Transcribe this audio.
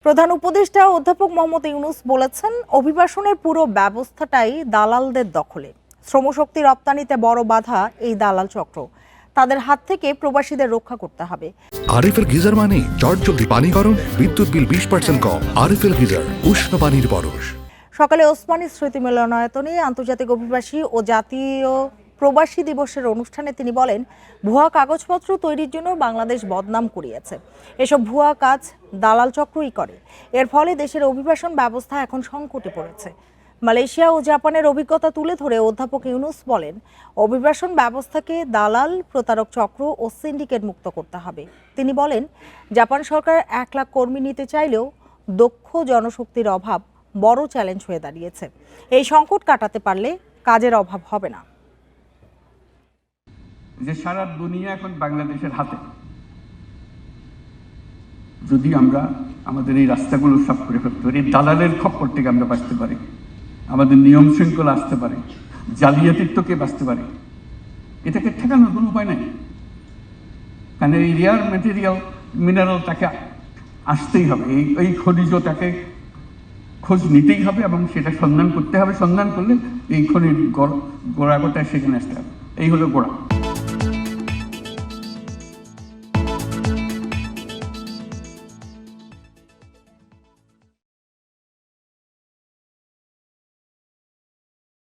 প্রধান উপদেষ্টা অধ্যাপক মোহাম্মদ ইউনূস বলেছেন, অভিবাসনের পুরো ব্যবস্থাটাই দালালদের দখলে। শ্রমশক্তি রপ্তানিতে বড় বাধা এই দালাল চক্র। তাদের হাত থেকে প্রবাসীদের রক্ষা করতে হবে। আরএফএল গিজার মানে চটজলদি পানি গরম, বিদ্যুৎ বিল 20% কম। আরএফএল গিজার, উষ্ণ পানির পরশ। সকালে ওসমানী স্মৃতি মিলনায়তনে আন্তর্জাতিক অভিবাসী ও জাতীয় প্রবাসী দিবসের অনুষ্ঠানে তিনি বলেন, ভুয়া কাগজপত্র তৈরির জন্য বাংলাদেশ বদনাম কুড়িয়েছে। এসব ভুয়া কাজ দালাল চক্রই করে। এর ফলে দেশের অভিবাসন ব্যবস্থা এখন সংকটে পড়েছে। মালয়েশিয়া ও জাপানের অভিজ্ঞতা তুলে ধরে অধ্যাপক ইউনূস বলেন, অভিবাসন ব্যবস্থাকে দালাল, প্রতারক চক্র ও সিন্ডিকেট মুক্ত করতে হবে। তিনি বলেন, জাপান সরকার 1 লাখ কর্মী নিতে চাইলেও দক্ষ জনশক্তির অভাব বড় চ্যালেঞ্জ হয়ে দাঁড়িয়েছে। এই সংকট কাটাতে পারলে কাজের অভাব হবে না। যে সারা দুনিয়া এখন বাংলাদেশের হাতে। যদি আমরা আমাদের এই রাস্তাগুলো সাফ করে ফেলতে পারি, দালালের খপ্পর থেকে আমরা বাঁচতে পারি, আমাদের নিয়ম শৃঙ্খলা আসতে পারে, জালিয়াতিত্বকে বাঁচতে পারি, এটাকে ঠেকানোর কোনো উপায় নাই। কারণ এই রেয়ার ম্যাটেরিয়াল মিনারেল তাকে আসতেই হবে, এই খনিজ তাকে খোঁজ নিতেই হবে এবং সেটা সন্ধান করতে হবে। সন্ধান করলে এই খনির গোড়া গোটায় সেখানে আসতে হবে। এই হলো গোড়া।